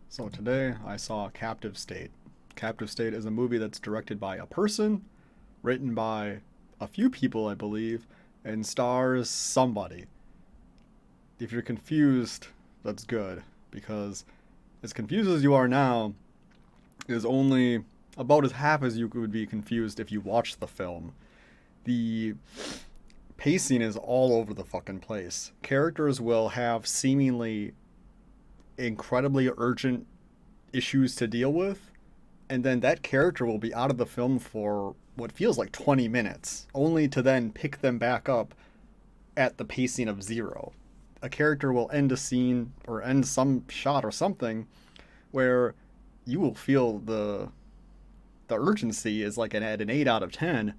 So today I saw Captive State. Captive State is a movie that's directed by a person, written by a few people, I believe, and stars somebody. If you're confused, that's good, because as confused as you are now is only about as half as you would be confused if you watched the film. The pacing is all over the fucking place. Characters will have seemingly incredibly urgent issues to deal with, and then that character will be out of the film for what feels like 20 minutes, only to then pick them back up at the pacing of zero. A character will end a scene or end some shot or something where you will feel the urgency is like at an 8 out of 10,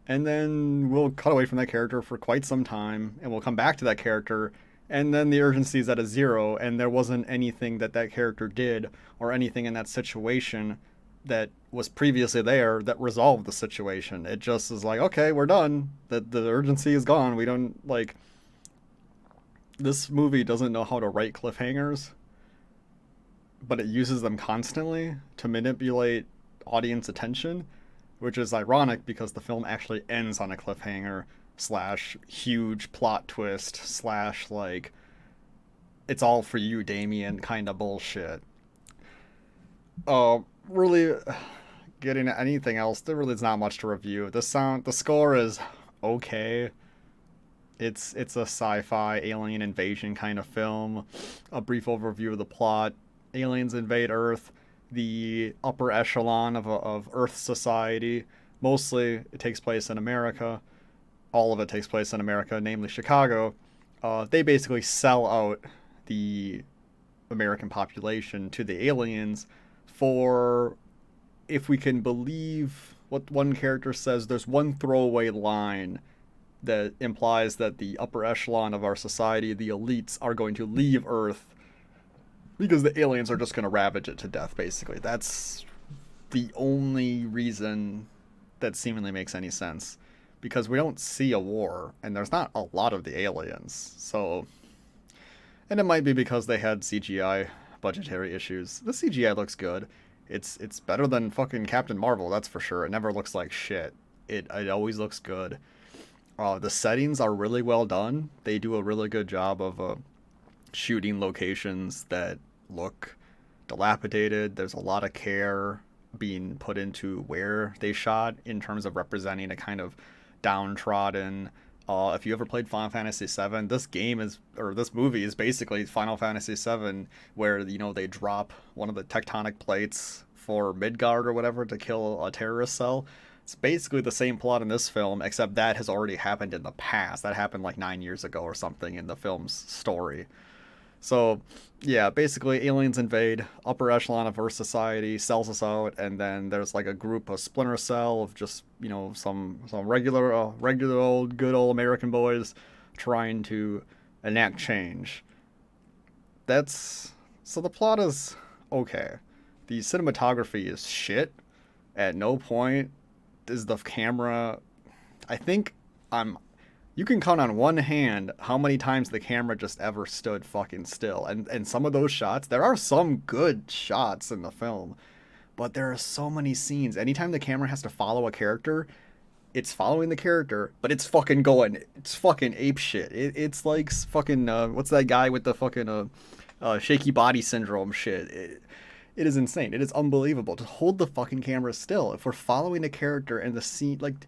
and then we'll cut away from that character for quite some time and we'll come back to that character, and then the urgency is at a 0 and there wasn't anything that character did or anything in that situation that was previously there that resolved the situation. It just is like, okay, we're done. The urgency is gone. We don't like This movie doesn't know how to write cliffhangers, but it uses them constantly to manipulate audience attention, which is ironic because the film actually ends on a cliffhanger slash huge plot twist slash like it's all for you, Damien kind of bullshit. Really getting at anything else, there really is not much to review. The score is okay. It's a sci-fi alien invasion kind of film. A brief overview of the plot: aliens invade Earth, the upper echelon of Earth society. Mostly, it takes place in America. All of it takes place in America, namely Chicago. They basically sell out the American population to the aliens for, if we can believe what one character says, there's one throwaway line that implies that the upper echelon of our society, the elites, are going to leave Earth because the aliens are just going to ravage it to death, basically. That's the only reason that seemingly makes any sense. Because we don't see a war, and there's not a lot of the aliens. So, and it might be because they had CGI budgetary issues. The CGI looks good. It's better than fucking Captain Marvel, that's for sure. It never looks like shit. It always looks good. The settings are really well done. They do a really good job of shooting locations that look dilapidated. There's a lot of care being put into where they shot in terms of representing a kind of downtrodden. If you ever played Final Fantasy VII, this movie is basically Final Fantasy VII, where they drop one of the tectonic plates for Midgard or whatever to kill a terrorist cell. It's basically the same plot in this film, except that has already happened in the past. That happened like 9 years ago or something in the film's story. So, yeah, basically aliens invade, upper echelon of Earth society sells us out, and then there's like a group, of Splinter Cell of just some regular old good old American boys trying to enact change. That's so the plot is okay. The cinematography is shit. At no point is the camera. I think I'm you can count on one hand how many times the camera just ever stood fucking still. And some of those shots, there are some good shots in the film, but there are so many scenes. Anytime the camera has to follow a character, it's following the character, but it's fucking ape shit. It's like fucking, what's that guy with the fucking, shaky body syndrome shit? It is insane. It is unbelievable. To hold the fucking camera still. If we're following a character and the scene, like,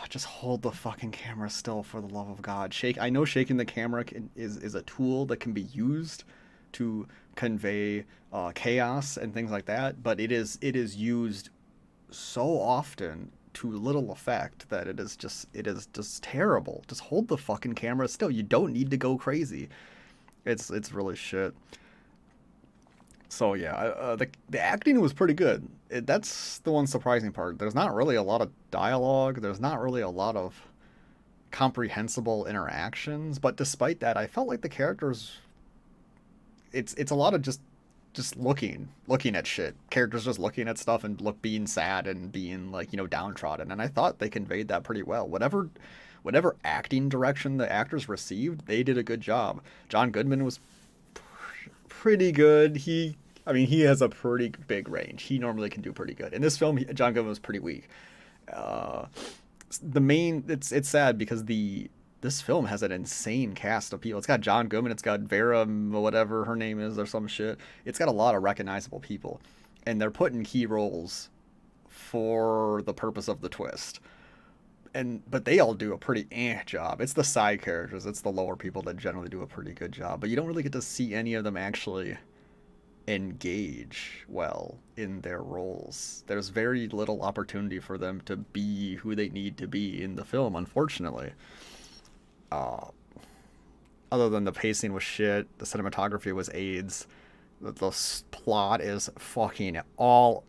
just hold the fucking camera still for the love of God. I know shaking the camera is a tool that can be used to convey chaos and things like that, but it is used so often to little effect that it is just terrible. Just hold the fucking camera still. You don't need to go crazy. It's really shit. So yeah, the acting was pretty good. That's the one surprising part. There's not really a lot of dialogue. There's not really a lot of comprehensible interactions. But despite that, I felt like the characters. It's a lot of just looking at shit. Characters just looking at stuff and being sad and being like downtrodden. And I thought they conveyed that pretty well. Whatever acting direction the actors received, they did a good job. John Goodman was pretty good. He has a pretty big range. He normally can do pretty good. In this film, John Goodman was pretty weak. Uh, it's sad because this film has an insane cast of people. It's got John Goodman, it's got Vera, whatever her name is, or some shit. It's got a lot of recognizable people, and they're put in key roles for the purpose of the twist. But they all do a pretty job. It's the side characters, it's the lower people that generally do a pretty good job. But you don't really get to see any of them actually engage well in their roles. There's very little opportunity for them to be who they need to be in the film, unfortunately. Uh, Other than the pacing was shit, the cinematography was AIDS, the plot is fucking all.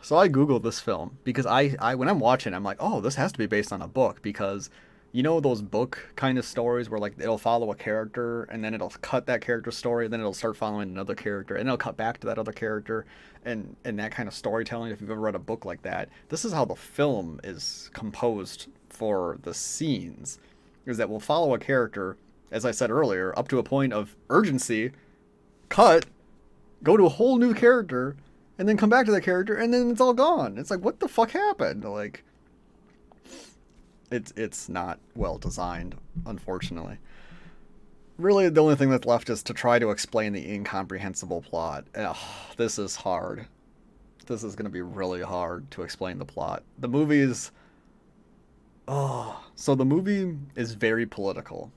So I googled this film because I when I'm watching, I'm like, oh, this has to be based on a book because you know those book kind of stories where like it'll follow a character and then it'll cut that character's story, and then it'll start following another character and it'll cut back to that other character, and that kind of storytelling. If you've ever read a book like that, this is how the film is composed for the scenes, is that we'll follow a character, as I said earlier, up to a point of urgency, cut, go to a whole new character, and then come back to that character, and then it's all gone. It's like, what the fuck happened? Like, it's not well designed, unfortunately. Really, the only thing that's left is to try to explain the incomprehensible plot. Ugh, this is hard. This is going to be really hard to explain the plot. The movie's... Oh, so the movie is very political.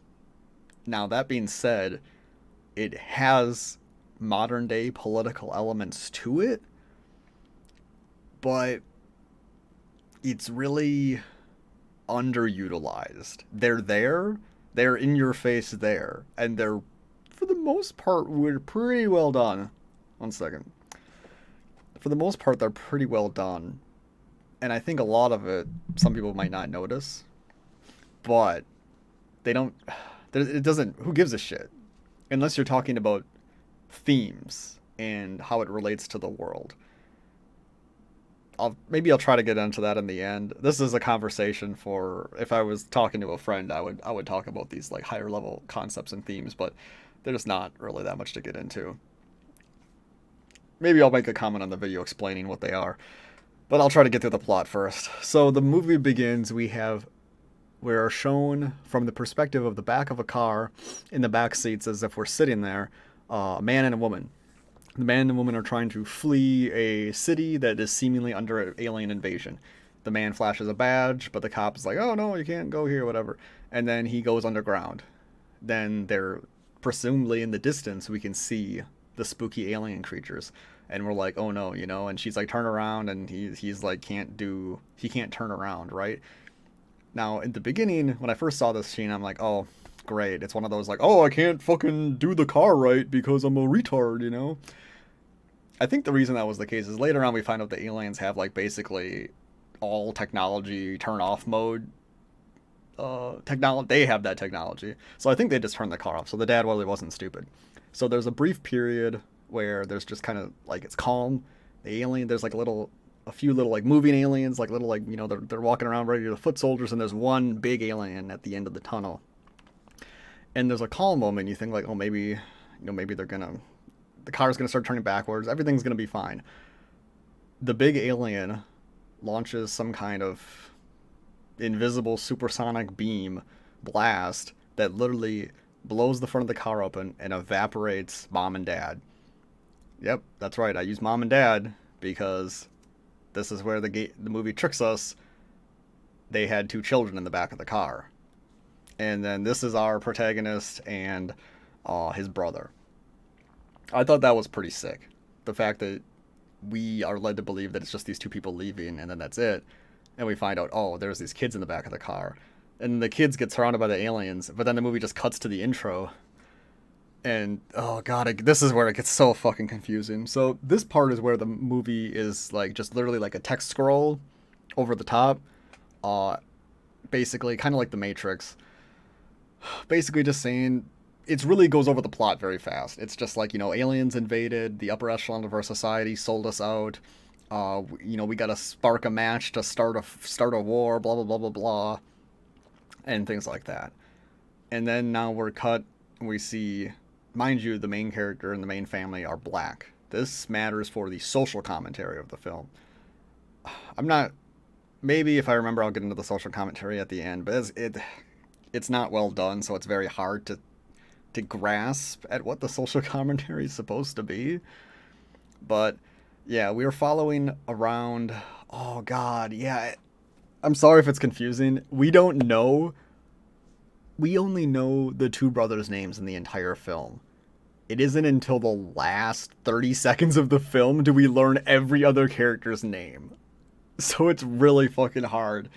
Now, that being said, it has modern day political elements to it, but it's really underutilized. They're in your face there, and they're, for the most part, we're pretty well done. One second. For the most part, they're pretty well done. And I think a lot of it, some people might not notice, but they don't, it doesn't, who gives a shit? Unless you're talking about themes and how it relates to the world. Maybe I'll try to get into that in the end. This is a conversation for, if I was talking to a friend, I would talk about these like higher level concepts and themes, but there's not really that much to get into. Maybe I'll make a comment on the video explaining what they are. But I'll try to get through the plot first. So the movie begins, we are shown from the perspective of the back of a car, in the back seats as if we're sitting there, a man and a woman. The man and the woman are trying to flee a city that is seemingly under an alien invasion. The man flashes a badge, but the cop is like, oh no, you can't go here, whatever. And then he goes underground. Then they're, presumably in the distance, we can see the spooky alien creatures. And we're like, oh no, you know, and she's like, turn around, and he's like, he can't turn around, right? Now, in the beginning, when I first saw this scene, I'm like, oh, great. It's one of those like, oh, I can't fucking do the car right because I'm a retard, you know? I think the reason that was the case is later on we find out the aliens have like basically all technology turn off mode. They have that technology. So I think they just turned the car off. So the dad really wasn't stupid. So there's a brief period where there's just kind of like it's calm. The alien, there's like a few little like moving aliens, like little like, you know, they're walking around ready to foot soldiers, and there's one big alien at the end of the tunnel. And there's a calm moment. You think like, oh, maybe, you know, maybe the car's gonna start turning backwards. Everything's gonna be fine. The big alien launches some kind of invisible supersonic beam blast that literally blows the front of the car open and evaporates mom and dad. Yep, that's right. I use mom and dad because this is where the movie tricks us. They had two children in the back of the car. And then this is our protagonist and his brother. I thought that was pretty sick. The fact that we are led to believe that it's just these two people leaving and then that's it. And we find out, oh, there's these kids in the back of the car. And the kids get surrounded by the aliens, but then the movie just cuts to the intro. And, oh god, this is where it gets so fucking confusing. So this part is where the movie is like just literally like a text scroll over the top. Basically, kind of like The Matrix. Basically just saying, it really goes over the plot very fast. It's just like, you know, aliens invaded, the upper echelon of our society sold us out. You know, we gotta spark a match to start a war, blah, blah, blah, blah, blah. And things like that. And then now we're cut, we see mind you, the main character and the main family are black. This matters for the social commentary of the film. I'm not. Maybe if I remember, I'll get into the social commentary at the end, but it's not well done, so it's very hard to grasp at what the social commentary is supposed to be. But yeah, we were following around. Oh God, yeah. I'm sorry if it's confusing. We don't know. We only know the two brothers' names in the entire film. It isn't until the last 30 seconds of the film do we learn every other character's name. So it's really fucking hard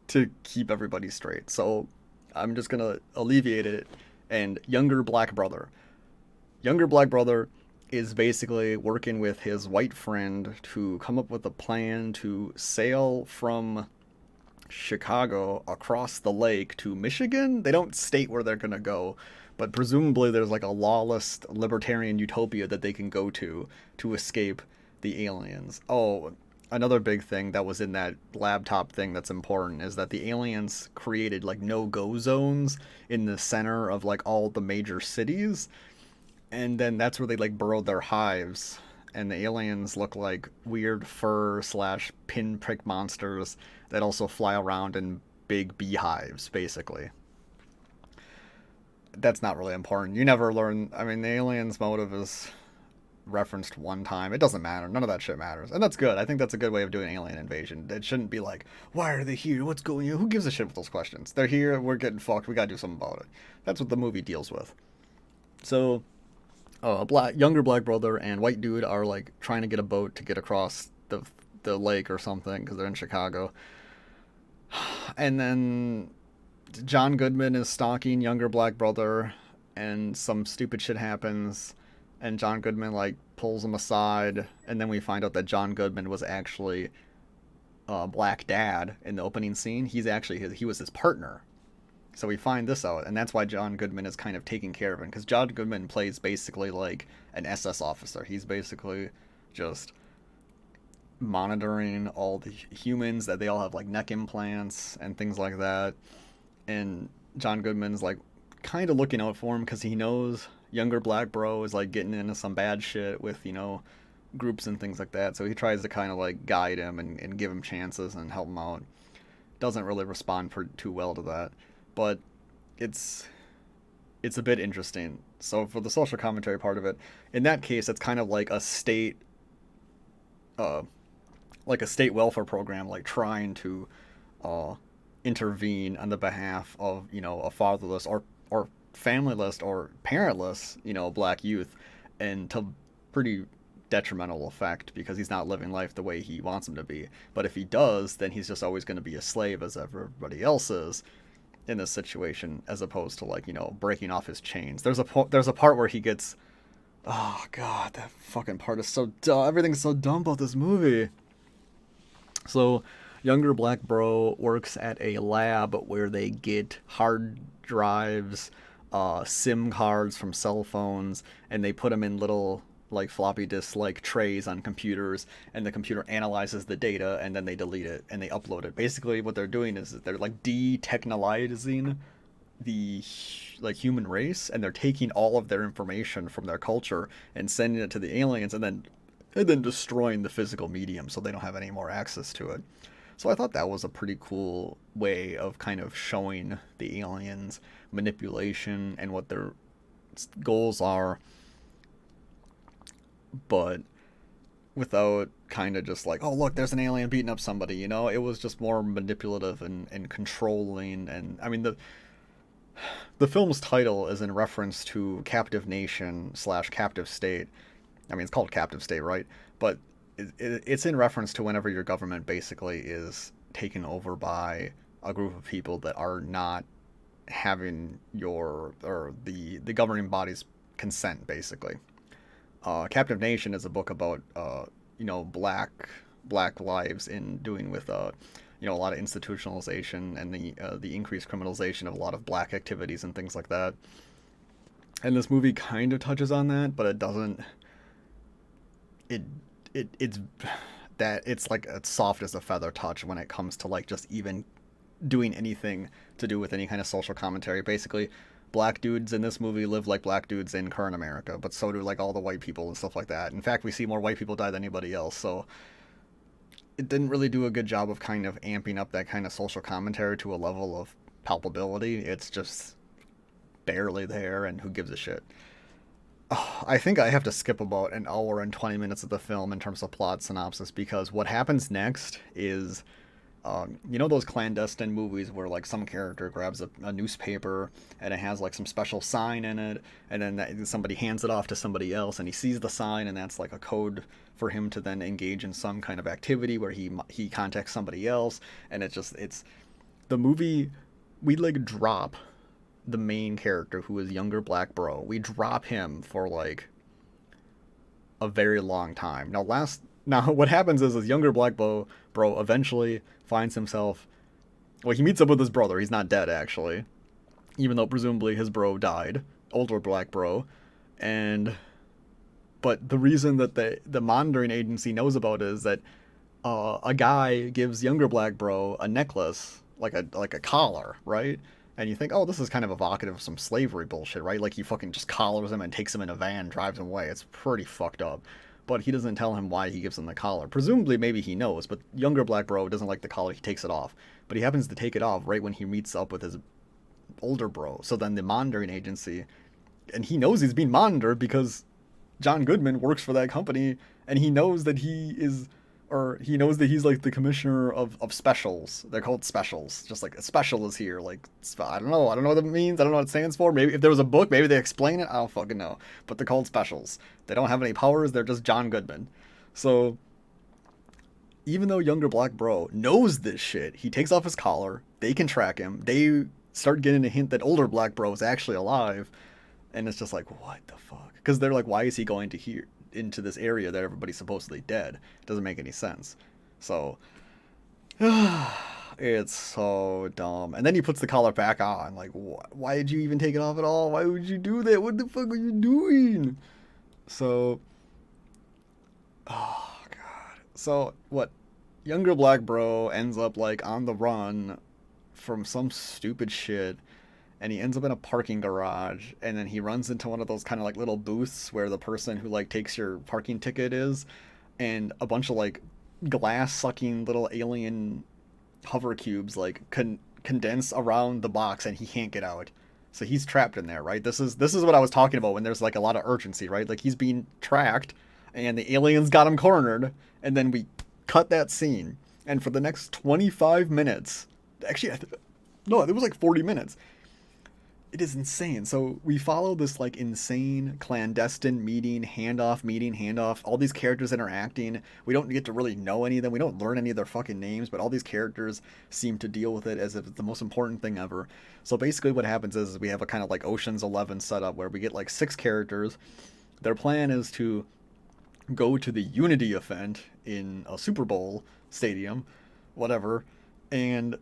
to keep everybody straight. So I'm just gonna alleviate it. And younger black brother. Younger black brother is basically working with his white friend to come up with a plan to sail from Chicago across the lake to Michigan. They don't state where they're gonna go, but presumably there's like a lawless libertarian utopia that they can go to escape the aliens. Oh, another big thing that was in that laptop thing that's important is that the aliens created like no-go zones in the center of like all the major cities, and then that's where they like burrowed their hives. And the aliens look like weird fur slash pinprick monsters that also fly around in big beehives, basically. That's not really important. You never learn. I mean, the aliens' motive is referenced one time. It doesn't matter. None of that shit matters. And that's good. I think that's a good way of doing alien invasion. It shouldn't be like, why are they here? What's going on? Who gives a shit with those questions? They're here. We're getting fucked. We gotta do something about it. That's what the movie deals with. So, younger black brother and white dude are like trying to get a boat to get across the lake or something because they're in Chicago. And then John Goodman is stalking younger black brother, and some stupid shit happens, and John Goodman like pulls him aside, and then we find out that John Goodman was actually Black Dad in the opening scene. He was his partner. So we find this out, and that's why John Goodman is kind of taking care of him, because John Goodman plays basically like an SS officer. He's basically just monitoring all the humans, that they all have like neck implants and things like that. And John Goodman's like kind of looking out for him because he knows younger black bro is like getting into some bad shit with, groups and things like that. So he tries to kind of like guide him and give him chances and help him out. Doesn't really respond too well to that. But it's a bit interesting. So for the social commentary part of it, in that case, it's kind of like a state welfare program, like trying to intervene on the behalf of a fatherless or familyless or parentless black youth, and to pretty detrimental effect because he's not living life the way he wants him to be. But if he does, then he's just always going to be a slave as everybody else is in this situation, as opposed to breaking off his chains. There's a part where he gets, oh god, that fucking part is so dumb. Everything's so dumb about this movie. So younger black bro works at a lab where they get hard drives, SIM cards from cell phones, and they put them in little like floppy disk like trays on computers, and the computer analyzes the data, and then they delete it and they upload it. Basically what they're doing is they're like de-technologizing the like human race, and they're taking all of their information from their culture and sending it to the aliens, and then destroying the physical medium so they don't have any more access to it. So I thought that was a pretty cool way of kind of showing the aliens' manipulation and what their goals are, but without kind of just like, oh look, there's an alien beating up somebody. It was just more manipulative and controlling. And I mean, the film's title is in reference to Captive Nation / Captive State. I mean, it's called Captive State, right? But it's in reference to whenever your government basically is taken over by a group of people that are not having the governing body's consent, basically. Captive Nation is a book about black lives in doing with a lot of institutionalization and the increased criminalization of a lot of black activities and things like that. And this movie kind of touches on that, but it doesn't. It's like as soft as a feather touch when it comes to like just even doing anything to do with any kind of social commentary. Basically, black dudes in this movie live like black dudes in current America, but so do like all the white people and stuff like that. In fact, we see more white people die than anybody else. So it didn't really do a good job of kind of amping up that kind of social commentary to a level of palpability. It's just barely there, and who gives a shit? Oh, I think I have to skip about an hour and 20 minutes of the film in terms of plot synopsis, because what happens next is, you know those clandestine movies where like some character grabs a newspaper and it has like some special sign in it, and then somebody hands it off to somebody else, and he sees the sign, and that's like a code for him to then engage in some kind of activity where he contacts somebody else, and it's the movie. We like drop the main character, who is younger black bro. We drop him for like a very long time. Now what happens is younger black bro eventually finds himself, well, he meets up with his brother. He's not dead actually, even though presumably his bro died, older black bro. And but the reason that the monitoring agency knows about it is that a guy gives younger black bro a necklace, like a collar, right? And you think, oh, this is kind of evocative of some slavery bullshit, right? Like he fucking just collars him and takes him in a van, drives him away. It's pretty fucked up. But he doesn't tell him why he gives him the collar. Presumably, maybe he knows, but younger black bro doesn't like the collar. He takes it off. But he happens to take it off right when he meets up with his older bro. So then the monitoring agency, and he knows he's being monitored because John Goodman works for that company, and he knows that he knows that he's like the commissioner of specials. They're called specials. Just like a special is here. Like, I don't know. I don't know what that means. I don't know what it stands for. Maybe if there was a book, maybe they explain it. I don't fucking know. But they're called specials. They don't have any powers. They're just John Goodman. So even though younger black bro knows this shit, he takes off his collar. They can track him. They start getting a hint that older black bro is actually alive. And it's just like, what the fuck? Because they're like, why is he going to here? Into this area that everybody's supposedly dead. It doesn't make any sense. So it's so dumb. And then he puts the collar back on. Like, why did you even take it off at all? Why would you do that? What the fuck are you doing? So, oh god. So what? Younger black bro ends up like on the run from some stupid shit, and he ends up in a parking garage, and then he runs into one of those kind of like little booths where the person who like takes your parking ticket is, and a bunch of like glass sucking little alien hover cubes like condense around the box, and he can't get out. So he's trapped in there, right? This is what I was talking about when there's like a lot of urgency, right? Like he's being tracked and the aliens got him cornered, and then we cut that scene, and for the next 25 minutes, actually no, it was like 40 minutes. It is insane. So we follow this like insane clandestine handoff, all these characters interacting. We don't get to really know any of them. We don't learn any of their fucking names, but all these characters seem to deal with it as if it's the most important thing ever. So basically what happens is we have a kind of like Ocean's 11 setup where we get like 6 characters. Their plan is to go to the Unity event in a Super Bowl stadium, whatever, and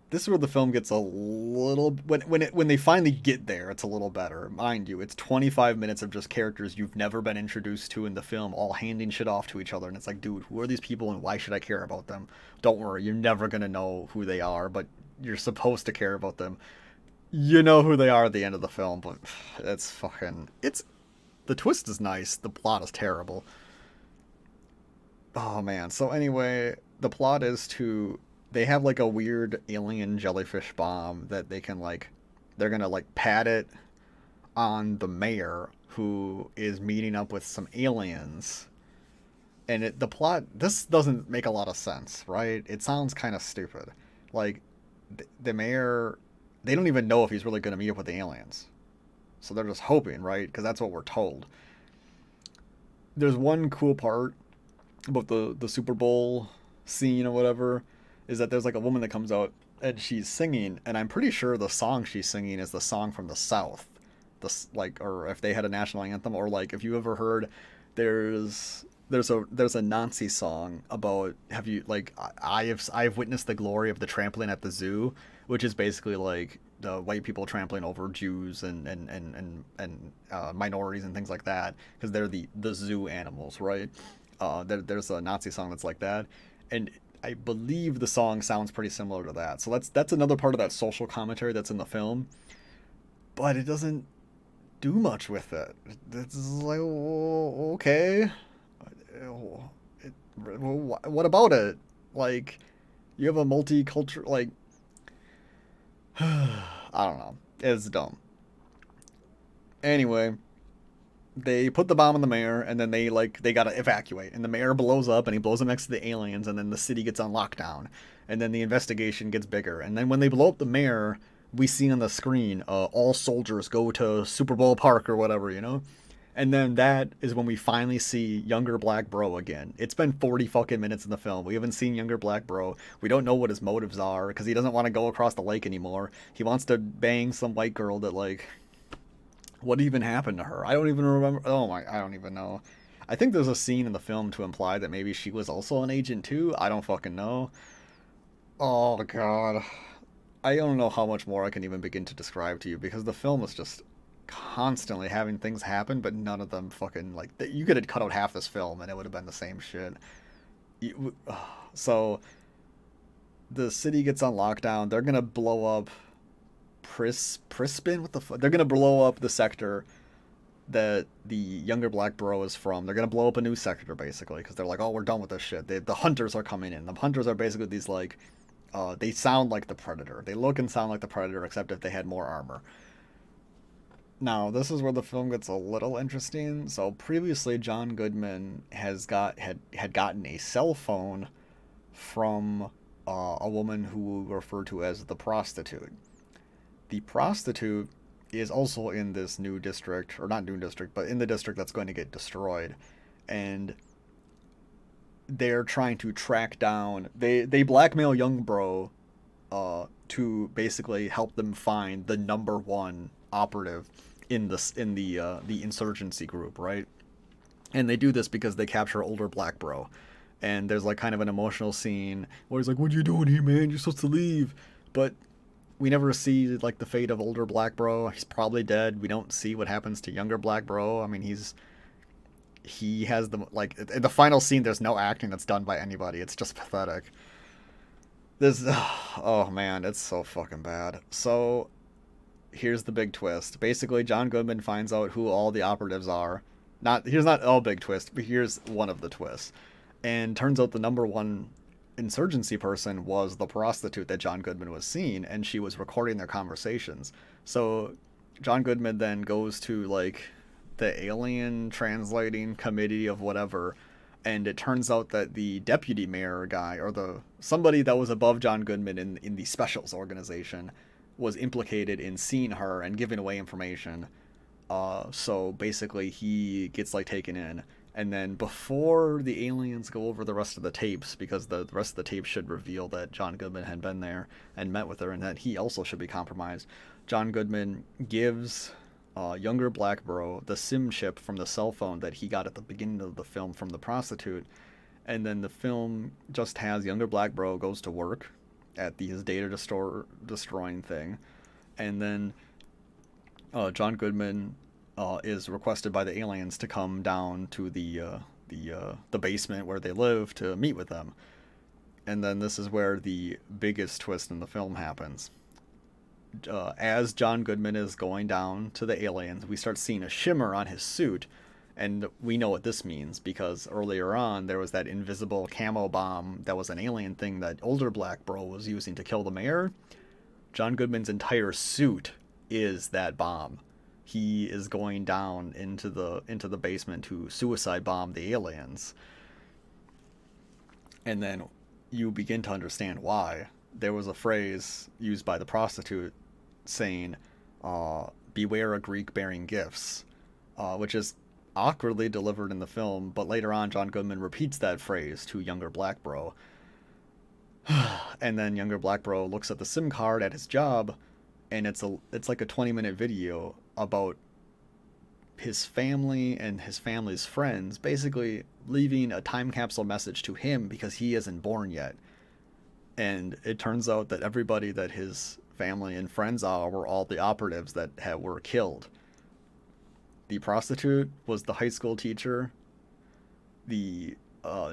this is where the film gets a little, when they finally get there, it's a little better. Mind you, it's 25 minutes of just characters you've never been introduced to in the film, all handing shit off to each other, and it's like, dude, who are these people and why should I care about them? Don't worry, you're never gonna know who they are, but you're supposed to care about them. You know who they are at the end of the film, but the twist is nice, the plot is terrible. Oh man, so anyway, the plot is they have like a weird alien jellyfish bomb that they're gonna like pat it on the mayor, who is meeting up with some aliens. And the plot, this doesn't make a lot of sense, right? It sounds kind of stupid. Like, the mayor, they don't even know if he's really gonna meet up with the aliens. So they're just hoping, right? Because that's what we're told. There's one cool part about the Super Bowl scene or whatever, is that there's like a woman that comes out and she's singing, and I'm pretty sure the song she's singing is the song from the South, or if they had a national anthem, or like if you ever heard, there's a Nazi song about, have you like, I have witnessed the glory of the trampling at the zoo, which is basically like the white people trampling over Jews and minorities and things like that, because they're the zoo animals, right? There's a Nazi song that's like that, and I believe the song sounds pretty similar to that. So that's another part of that social commentary that's in the film, but it doesn't do much with it. It's like, okay, what about it? Like, you have a multicultural, like, I don't know. It's dumb. Anyway, they put the bomb on the mayor, and then they gotta evacuate, and the mayor blows up, and he blows up next to the aliens, and then the city gets on lockdown, and then the investigation gets bigger, and then when they blow up the mayor, we see on the screen, all soldiers go to Super Bowl Park or whatever, you know. And then that is when we finally see younger Black Bro again. It's been 40 fucking minutes in the film. We haven't seen younger Black Bro. We don't know what his motives are because he doesn't want to go across the lake anymore. He wants to bang some white girl that, like, what even happened to her? I don't even remember. Oh my, I don't even know. I think there's a scene in the film to imply that maybe she was also an agent too. I don't fucking know. Oh god. I don't know how much more I can even begin to describe to you because the film is just constantly having things happen, but none of them fucking, like, you could have cut out half this film and it would have been the same shit. So the city gets on lockdown. They're gonna blow up Prispin. What the fuck? They're gonna blow up the sector that the younger Black Bro is from. They're gonna blow up a new sector basically because they're like, oh, we're done with this shit. The hunters are coming in. The hunters are basically these, like, they sound like the Predator. They look and sound like the Predator, except if they had more armor. Now, this is where the film gets a little interesting. So previously, John Goodman had gotten a cell phone from a woman who we refer to as the prostitute. The prostitute is also in this new district, or not new district, but in the district that's going to get destroyed. And they're trying to track down, they blackmail young bro to basically help them find the number one operative in the insurgency group, right? And they do this because they capture older Black Bro. And there's, like, kind of an emotional scene where he's like, what are you doing here, man? You're supposed to leave. But we never see, like, the fate of older Black Bro. He's probably dead. We don't see what happens to younger Black Bro. I mean, he has the, like, in the final scene, there's no acting that's done by anybody. It's just pathetic. This, oh man, it's so fucking bad. So here's the big twist. Basically, John Goodman finds out who all the operatives are. Here's not all big twist, but here's one of the twists. And turns out the number one insurgency person was the prostitute that John Goodman was seeing, and she was recording their conversations. So John Goodman then goes to, like, the alien translating committee of whatever, and it turns out that the deputy mayor guy, or somebody that was above John Goodman in the specials organization, was implicated in seeing her and giving away information. So basically he gets, like, taken in. And then before the aliens go over the rest of the tapes, because the rest of the tapes should reveal that John Goodman had been there and met with her and that he also should be compromised, John Goodman gives younger Black Bro the SIM chip from the cell phone that he got at the beginning of the film from the prostitute. And then the film just has younger Black Bro goes to work at his data destroying thing. And then John Goodman is requested by the aliens to come down to the basement where they live to meet with them. And then this is where the biggest twist in the film happens. As John Goodman is going down to the aliens, we start seeing a shimmer on his suit, and we know what this means because earlier on there was that invisible camo bomb that was an alien thing that older Black Bro was using to kill the mayor. John Goodman's entire suit is that bomb. He is going down into the basement to suicide bomb the aliens. And then you begin to understand why. There was a phrase used by the prostitute saying, beware a Greek bearing gifts, which is awkwardly delivered in the film, but later on John Goodman repeats that phrase to younger Black Bro. And then younger Black Bro looks at the SIM card at his job, and it's like a 20-minute video about his family and his family's friends basically leaving a time capsule message to him because he isn't born yet. And it turns out that everybody that his family and friends are were all the operatives that were killed. The prostitute was the high school teacher. The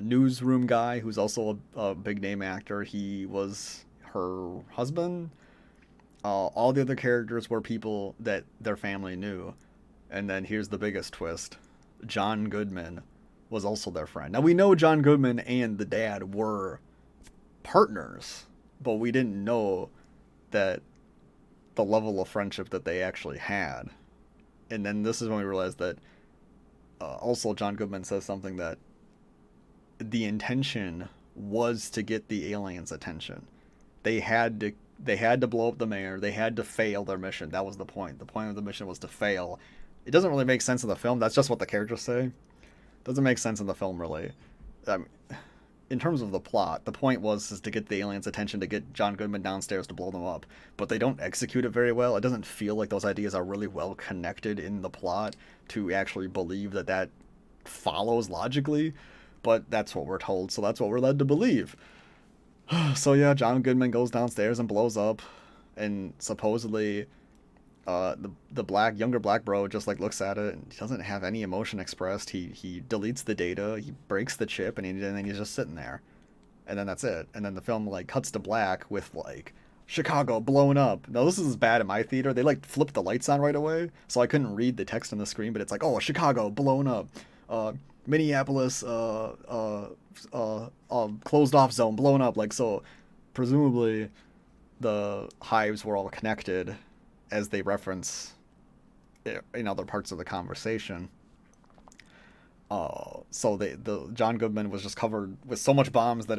newsroom guy who's also a big name actor. He was her husband. All the other characters were people that their family knew. And then here's the biggest twist: John Goodman was also their friend. Now we know John Goodman and the dad were partners, but we didn't know that the level of friendship that they actually had. And then this is when we realized that also John Goodman says something that the intention was to get the aliens' attention. They had to blow up the mayor. They had to fail their mission. That was the point. The point of the mission was to fail. It doesn't really make sense in the film. That's just what the characters say. Doesn't make sense in the film, really. In terms of the plot, the point was is to get the aliens' attention, to get John Goodman downstairs to blow them up. But they don't execute it very well. It doesn't feel like those ideas are really well connected in the plot to actually believe that that follows logically. But that's what we're told, so that's what we're led to believe. So yeah, John Goodman goes downstairs and blows up, and supposedly the younger black bro just like looks at it and he doesn't have any emotion expressed. He deletes the data, he breaks the chip, and then he's just sitting there, and then that's it. And then the film like cuts to black with like Chicago blown up. Now this is bad in my theater. They like flipped the lights on right away, so I couldn't read the text on the screen. But it's like, oh, Chicago blown up. Minneapolis closed off zone blown up. Like, so presumably the hives were all connected, as they reference in other parts of the conversation. So the John Goodman was just covered with so much bombs that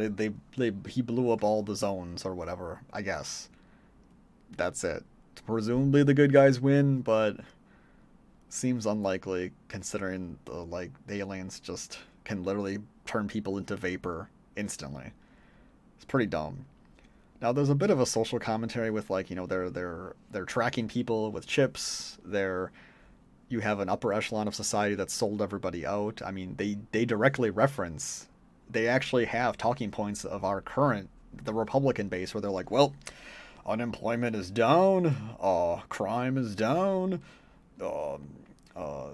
he blew up all the zones or whatever. I guess that's it. Presumably the good guys win, but seems unlikely considering the aliens just can literally turn people into vapor instantly. It's pretty dumb. Now there's a bit of a social commentary with they're tracking people with chips. You have an upper echelon of society that's sold everybody out. I mean, they directly reference, they actually have talking points of the Republican base where they're like, well, unemployment is down, crime is down.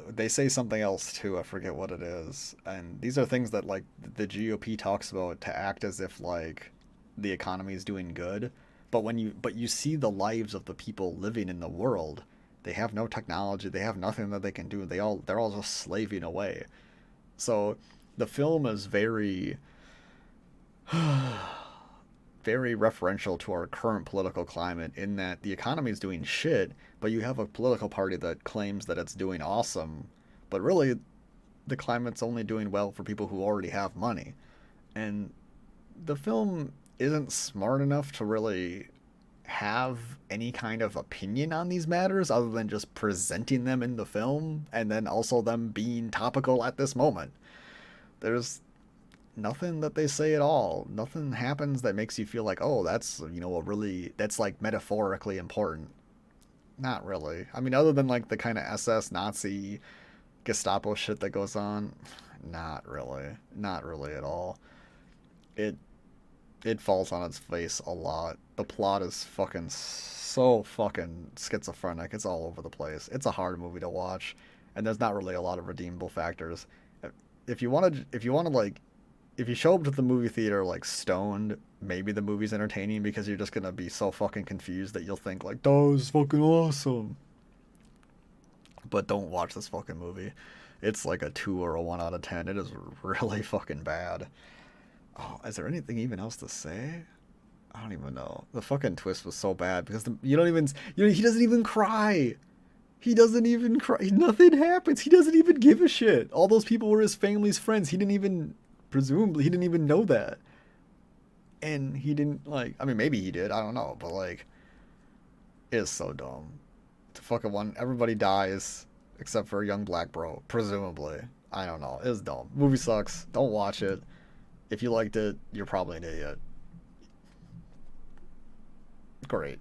They say something else too. I forget what it is. And these are things that like the GOP talks about to act as if like the economy is doing good. But you see the lives of the people living in the world. They have no technology. They have nothing that they can do. They're all just slaving away. So the film is very, very referential to our current political climate in that the economy is doing shit, but you have a political party that claims that it's doing awesome, but really the climate's only doing well for people who already have money. And the film isn't smart enough to really have any kind of opinion on these matters other than just presenting them in the film and then also them being topical at this moment. There's nothing that they say at all. Nothing happens that makes you feel like, oh, that's, that's like metaphorically important. Not really. I mean, other than like the kind of SS Nazi Gestapo shit that goes on, not really at all. It falls on its face a lot. The plot is fucking so fucking schizophrenic. It's all over the place. It's a hard movie to watch, and there's not really a lot of redeemable factors. If you show up to the movie theater like stoned, maybe the movie's entertaining because you're just gonna be so fucking confused that you'll think like, that was fucking awesome. But don't watch this fucking movie. It's like a 2 or a 1 out of 10. It is really fucking bad. Oh, is there anything even else to say? I don't even know. The fucking twist was so bad because he doesn't even cry. He doesn't even cry. Nothing happens. He doesn't even give a shit. All those people were his family's friends. Presumably he didn't even know that. And he didn't I mean, maybe he did. I don't know. But it's so dumb. The fucking one, everybody dies except for a young black bro. Presumably. I don't know. It's dumb. Movie sucks. Don't watch it. If you liked it, you're probably an idiot. Great.